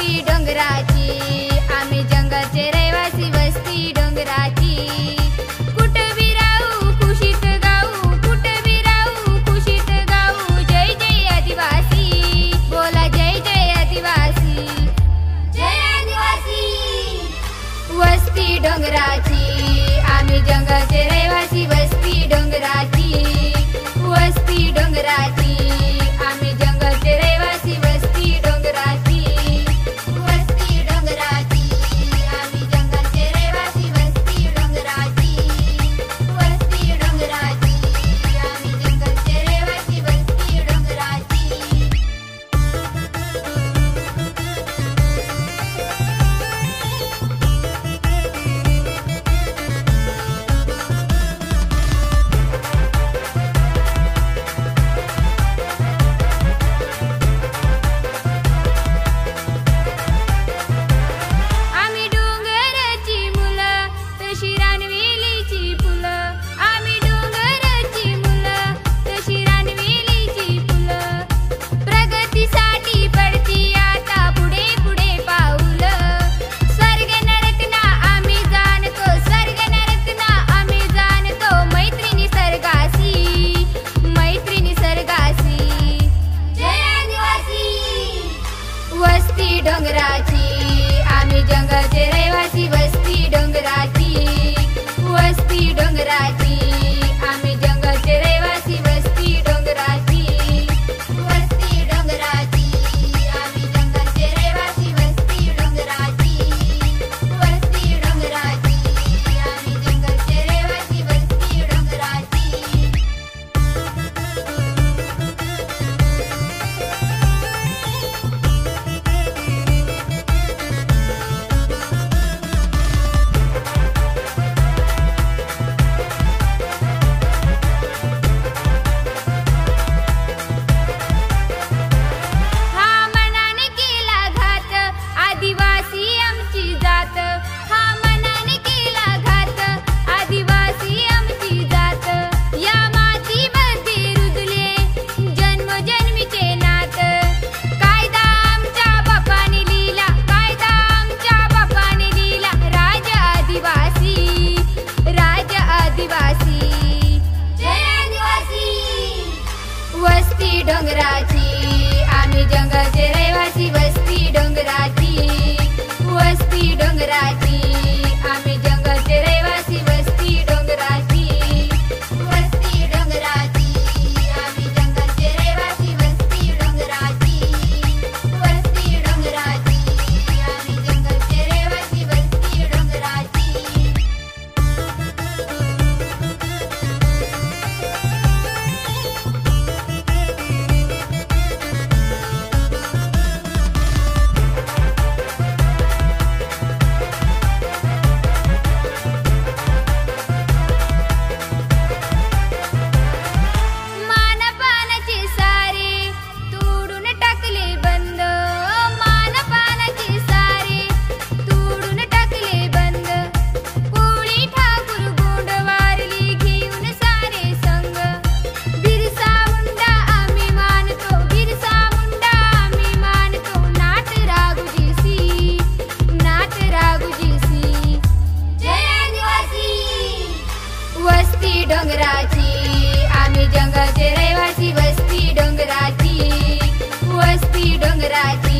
वस्ती डोंगराची, आम्ही जंगलचे रहिवासी वस्ती डोंगराची। कुठं बी राहू खुशीत गाऊ, कुठं बी राहू खुशीत गाऊ, जय जय आदिवासी, बोला जय जय आदिवासी, जय आदिवासी। वस्ती डोंगराची, आम्ही जंगलचे रहिवासी वस्ती डोंगराची, वस्ती डोंगराची, आम्ही जंगलचे रहिवासी वस्ती डोंगराची, वस्ती डोंगराची, आम्ही जंगलचे रहिवासी वस्ती डोंगराची, वस्ती डोंगराची, आम्ही जंगलचे रहिवासी वस्ती डोंगराची। आम्ही डोंगराची मुलं तशी रानवेलीची फुलं, आम्ही डोंगराची मुलं तशी रानवेलीची फुलं। प्रगतीसाठी पडती आता पुढे पुढे पाऊलं, स्वर्ग नरक ना आम्ही जाणतो, स्वर्ग नरक ना आम्ही जाणतो, मैत्री निसर्गाशी, मैत्री निसर्गाशी, जय आदिवासी। वस्ती डोंगराची, आम्ही जंगलचे रहिवासी वस्ती डोंगराची, वस्ती डोंगराची, आम्ही जंगलचे रहिवासी वस्ती डोंगराची, वस्ती डोंगराची, आम्ही जंगलचे रहिवासी वस्ती डोंगराची, वस्ती डोंगराची, आम्ही जंगलचे रहिवासी वस्ती डोंगराची। हा मनाने केला घात आदिवासी आमची जात, हा मनाने केला घात आदिवासी आमची जात। या मातीमध्ये रुजले जन्मजन्मीचे नात, कायदा आमच्या बापाने लिहिला, कायदा आमच्या बापाने लिहिला, राजा आदिवासी, राजा आदिवासी, जय आदिवासी। वस्ती डोंगराची, आम्ही जंगलचे रहिवासी वस्ती डोंगराची, वस्ती डोंगराची, आम्ही जंगलचे रहिवासी वस्ती डोंगराची, वस्ती डोंगराची, आम्ही जंगलचे रहिवासी वस्ती डोंगराची, वस्ती डोंगराची, आम्ही जंगलचे रहिवासी वस्ती डोंगराची। मानपानाचे सारे तोडून टाकले बंद, मानपानाचे सारे तोडून टाकले बंद, कोळी ठाकूर गोंडवारली घेऊन सारे संग। बिरसा मुंडा आम्ही मानतो, बिरसा मुंडा आम्ही मानतो, नाथ राघुजीसी, नाथ राघुजीसी, जय आदिवासी। वस्ती डोंगराची, आम्ही जंगलचे रहिवासी वस्ती डोंगराची, वस्ती डोंगराची,